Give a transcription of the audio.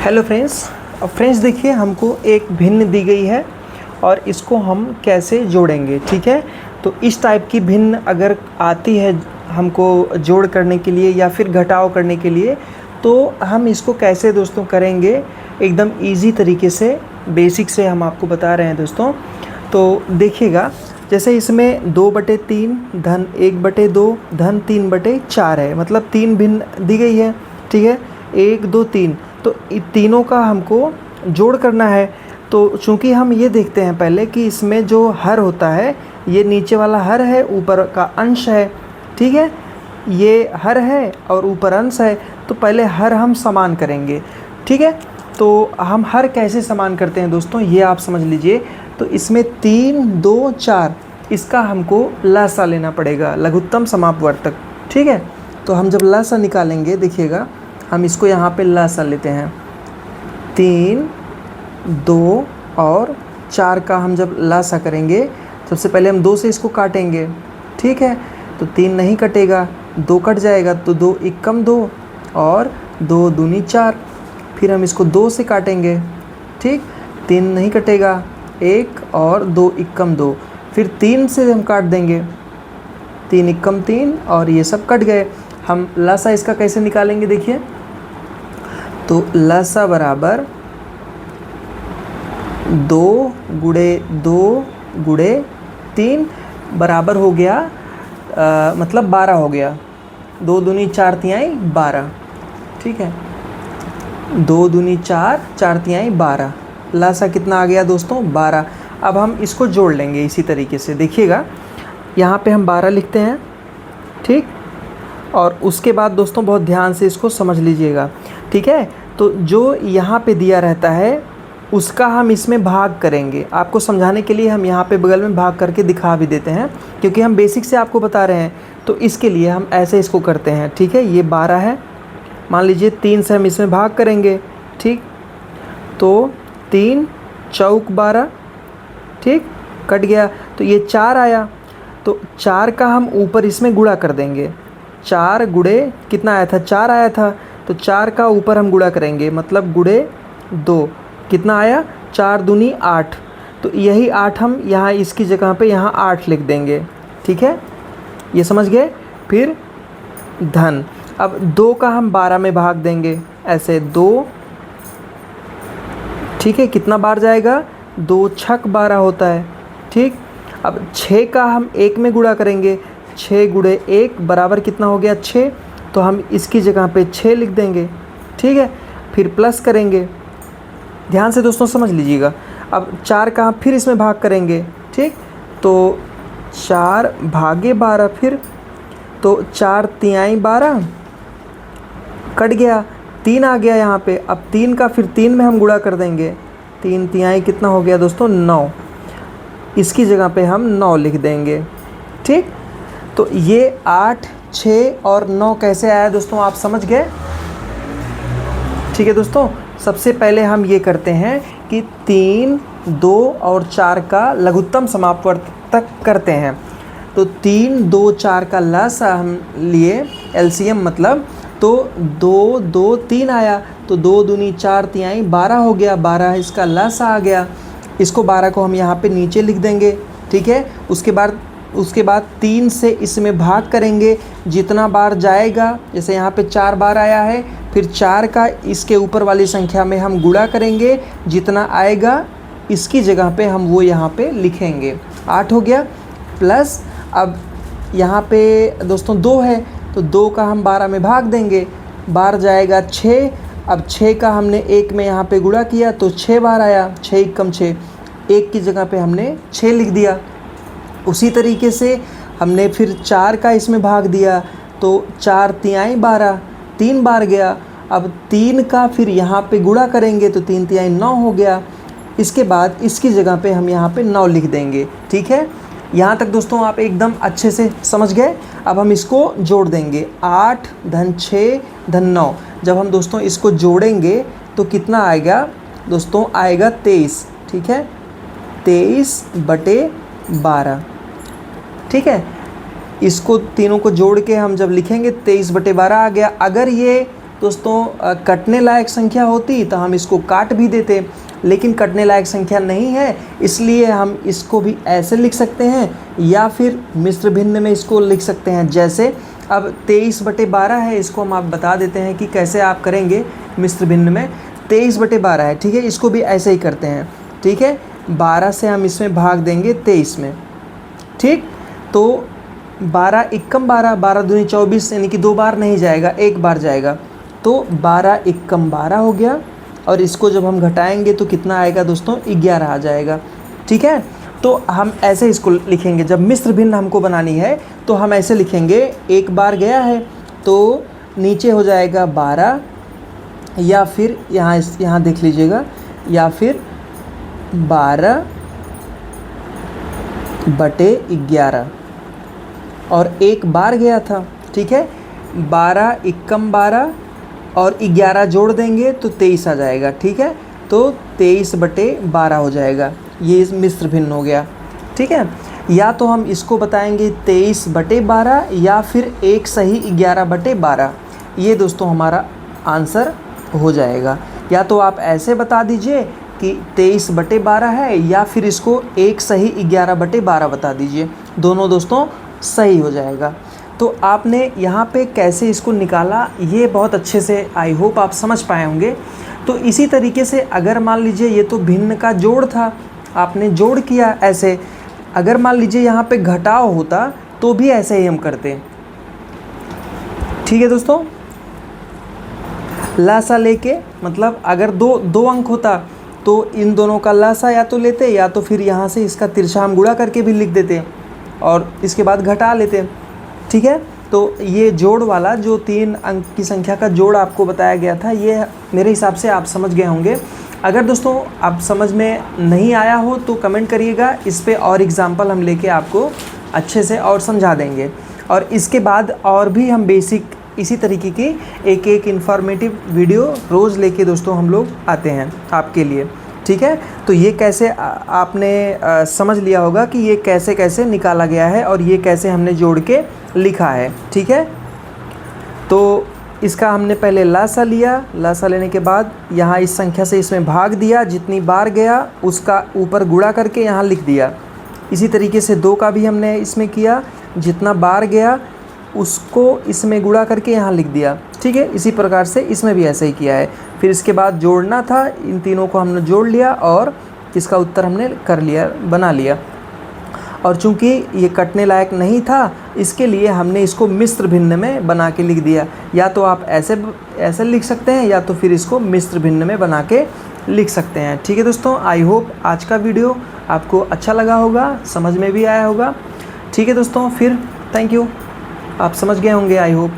Hello friends. अब friends देखिए, हमको एक भिन्न दी गई है और इसको हम कैसे जोड़ेंगे। ठीक है, तो इस टाइप की भिन्न अगर आती है हमको जोड़ करने के लिए या फिर घटाव करने के लिए, तो हम इसको कैसे दोस्तों करेंगे एकदम इजी तरीके से, बेसिक से हम आपको बता रहे हैं दोस्तों। तो देखिएगा, जैसे इसमें 2/3 धन 1/2 धन 3/4 है, मतलब 3 भिन्न दी गई है। ठीक है, 1 2 3, तो तीनों का हमको जोड़ करना है। तो चूंकि हम ये देखते हैं पहले कि इसमें जो हर होता है, ये नीचे वाला हर है, ऊपर का अंश है। ठीक है, ये हर है और ऊपर अंश है, तो पहले हर हम समान करेंगे। ठीक है, तो हम हर कैसे समान करते हैं दोस्तों, ये आप समझ लीजिए। तो इसमें 3 2 4 इसका हमको लसा लेना पड़ेगा, लघुत्तम समापवर्तक। ठीक है, तो हम जब लसा निकालेंगे, देखिएगा हम इसको यहाँ पे लसा लेते हैं। 3 2 और 4 का हम जब लसा करेंगे, सबसे पहले हम 2 से इसको काटेंगे। ठीक है, तो 3 नहीं कटेगा, 2 कट जाएगा, तो 2 एकम 2 और 2 दूनी 4। फिर हम इसको 2 से काटेंगे। ठीक, 3 नहीं कटेगा, 1 और 2 एकम 2। फिर 3 से हम काट देंगे, 3 एकम 3 और ये सब कट गए। हम लसा इसका कैसे निकालेंगे, देखिए। तो लसा बराबर 2 गुणे 2 गुणे 3 बराबर हो गया मतलब 12 हो गया। 2 दूनी 4 तिहाई 12। ठीक है, 2 दूनी 4 4 तिहाई 12। लसा कितना आ गया दोस्तों, 12। अब हम इसको जोड़ लेंगे इसी तरीके से। देखिएगा, यहाँ पे हम 12 लिखते हैं। ठीक, और उसके बाद दोस्तों बहुत ध्यान से इसको समझ लीजिएगा। ठीक है, तो जो यहाँ पे दिया रहता है उसका हम इसमें भाग करेंगे। आपको समझाने के लिए हम यहाँ पे बगल में भाग करके दिखा भी देते हैं, क्योंकि हम बेसिक से आपको बता रहे हैं, तो इसके लिए हम ऐसे इसको करते हैं। ठीक है, ये 12 है, मान लीजिए 3 से हम इसमें भाग करेंगे। ठीक, तो 3 चौक 12। ठीक, कट गया, तो ये 4 आया, तो 4 का हम ऊपर इसमें गुणा कर देंगे। 4 गुणे कितना आया था, 4 आया था, तो 4 का ऊपर हम गुणा करेंगे, मतलब गुणे 2 कितना आया, 4 दूनी 8। तो यही 8 हम यहाँ इसकी जगह पे यहाँ 8 लिख देंगे। ठीक है, ये समझ गए। फिर धन, अब 2 का हम 12 में भाग देंगे, ऐसे 2। ठीक है, कितना बार जाएगा, 2 छक 12 होता है। ठीक, अब 6 का हम 1 में गुणा करेंगे, 6 गुणे 1 बराबर कितना हो गया, 6। तो हम इसकी जगह पे 6 लिख देंगे। ठीक है, फिर प्लस करेंगे, ध्यान से दोस्तों समझ लीजिएगा। अब 4 का हम फिर इसमें भाग करेंगे। ठीक, तो 4 भागे 12, फिर तो 4 तिहाई 12 कट गया, 3 आ गया यहाँ पे। अब 3 का फिर 3 में हम गुणा कर देंगे, 3 तिहाई कितना हो गया दोस्तों, 9। इसकी जगह पे हम 9 लिख देंगे। ठीक, तो ये 8 6 और 9 कैसे आया दोस्तों, आप समझ गए। ठीक है दोस्तों, सबसे पहले हम ये करते हैं कि 3 2 और 4 का लघुत्तम समापवर्तक करते हैं। तो 3 2 4 का लसा हम लिए, एलसीएम मतलब, तो 2 2 3 आया, तो 2 दूनी 4 तिहाई 12 हो गया, 12 इसका लसा आ गया। इसको 12 को हम यहाँ पे नीचे लिख देंगे। ठीक है, उसके बाद 3 से इसमें भाग करेंगे, जितना बार जाएगा, जैसे यहाँ पे 4 बार आया है, फिर 4 का इसके ऊपर वाली संख्या में हम गुणा करेंगे, जितना आएगा इसकी जगह पे हम वो यहाँ पे लिखेंगे। 8 हो गया, प्लस अब यहाँ पे दोस्तों 2 है, तो 2 का हम 12 में भाग देंगे, बार जाएगा 6। अब 6 का हमने 1 में यहाँ पे गुणा किया, तो 6 बार आया, 6 एकम 6, 1 की जगह पे हमने 6 लिख दिया। उसी तरीके से हमने फिर 4 का इसमें भाग दिया, तो 4 तिहाई 12 3 बार गया। अब 3 का फिर यहाँ पे गुणा करेंगे, तो 3 तिहाई 9 हो गया। इसके बाद इसकी जगह पे हम यहाँ पे 9 लिख देंगे। ठीक है, यहाँ तक दोस्तों आप एकदम अच्छे से समझ गए। अब हम इसको जोड़ देंगे, 8 धन 6 धन 9। जब हम दोस्तों इसको जोड़ेंगे तो कितना आएगा दोस्तों, आएगा 23। ठीक है, 23/12। ठीक है, इसको तीनों को जोड़ के हम जब लिखेंगे 23/12 आ गया। अगर ये दोस्तों कटने लायक संख्या होती तो हम इसको काट भी देते, लेकिन कटने लायक संख्या नहीं है, इसलिए हम इसको भी ऐसे लिख सकते हैं या फिर मिश्र भिन्न में इसको लिख सकते हैं। जैसे अब 23/12 है, इसको हम आप बता देते हैं कि कैसे आप करेंगे मिश्र भिन्न में। 23/12 है, ठीक है, इसको भी ऐसे ही करते हैं, ठीक है। 12 से हम इसमें भाग देंगे 23 में, ठीक। तो 12 एकम 12, 12 दूनी 24, यानी कि 2 बार नहीं जाएगा, 1 बार जाएगा। तो 12 एकम 12 हो गया, और इसको जब हम घटाएंगे तो कितना आएगा दोस्तों, 11 आ जाएगा, ठीक है। तो हम ऐसे इसको लिखेंगे, जब मिश्र भिन्न हमको बनानी है तो हम ऐसे लिखेंगे, 1 बार गया है तो नीचे हो जाएगा 12, या फिर यहाँ देख लीजिएगा, या फिर 12/11, और 1 बार गया था, ठीक है। 12 एकम 12 और 11 जोड़ देंगे तो 23 आ जाएगा, ठीक है। तो 23/12 हो जाएगा, ये मिश्र भिन्न हो गया, ठीक है। या तो हम इसको बताएंगे 23/12 या फिर 1 सही 11/12, ये दोस्तों हमारा आंसर हो जाएगा। या तो आप ऐसे बता दीजिए कि 23/12 है, या फिर इसको 1 सही 11/12 बता दीजिए, दोनों दोस्तों सही हो जाएगा। तो आपने यहाँ पे कैसे इसको निकाला, ये बहुत अच्छे से आई होप आप समझ पाए होंगे। तो इसी तरीके से अगर मान लीजिए ये तो भिन्न का जोड़ था, आपने जोड़ किया ऐसे, अगर मान लीजिए यहाँ पे घटाव होता तो भी ऐसे ही हम करते, ठीक है दोस्तों। लासा लेके, मतलब अगर दो अंक होता तो इन दोनों का लासा या तो लेते, या तो फिर यहाँ से इसका तिरछा हम गुणा करके भी लिख देते और इसके बाद घटा लेते, ठीक है। तो ये जोड़ वाला जो 3 अंक की संख्या का जोड़ आपको बताया गया था, ये मेरे हिसाब से आप समझ गए होंगे। अगर दोस्तों आप समझ में नहीं आया हो तो कमेंट करिएगा, इस पे और एग्जाम्पल हम लेके आपको अच्छे से और समझा देंगे। और इसके बाद और भी हम बेसिक इसी तरीके की एक इन्फॉर्मेटिव वीडियो रोज़ लेके दोस्तों हम लोग आते हैं आपके लिए, ठीक है। तो ये कैसे आपने समझ लिया होगा कि ये कैसे कैसे निकाला गया है और ये कैसे हमने जोड़ के लिखा है, ठीक है। तो इसका हमने पहले लासा लिया, लासा लेने के बाद यहाँ इस संख्या से इसमें भाग दिया, जितनी बार गया उसका ऊपर गुणा करके यहाँ लिख दिया। इसी तरीके से 2 का भी हमने इसमें किया, जितना बार गया उसको इसमें गुणा करके यहाँ लिख दिया, ठीक है। इसी प्रकार से इसमें भी ऐसे ही किया है। फिर इसके बाद जोड़ना था, इन तीनों को हमने जोड़ लिया और इसका उत्तर हमने कर लिया, बना लिया। और चूंकि ये कटने लायक नहीं था, इसके लिए हमने इसको मिश्र भिन्न में बना के लिख दिया। या तो आप ऐसे लिख सकते हैं, या तो फिर इसको मिश्र भिन्न में बना के लिख सकते हैं, ठीक है दोस्तों। आई होप आज का वीडियो आपको अच्छा लगा होगा, समझ में भी आया होगा, ठीक है दोस्तों। फिर थैंक यू, आप समझ गए होंगे आई होप।